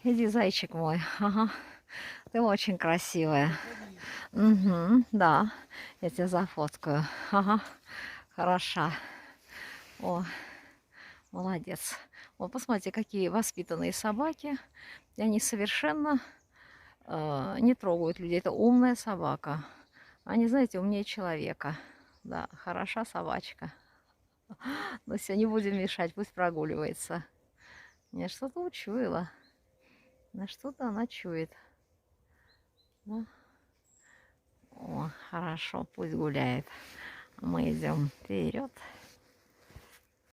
Иди, зайчик мой. Ага. Ты очень красивая. Угу, да. Я тебя зафоткаю. Ага. Хороша. О, молодец. Вот посмотрите, какие воспитанные собаки. И они совершенно не трогают людей. Это умная собака. Они, знаете, умнее человека. Да, хороша собачка. Но все, не будем мешать, пусть прогуливается. Я что-то учуяла. На что-то она чует. Да? О, хорошо, пусть гуляет. Мы идем вперед.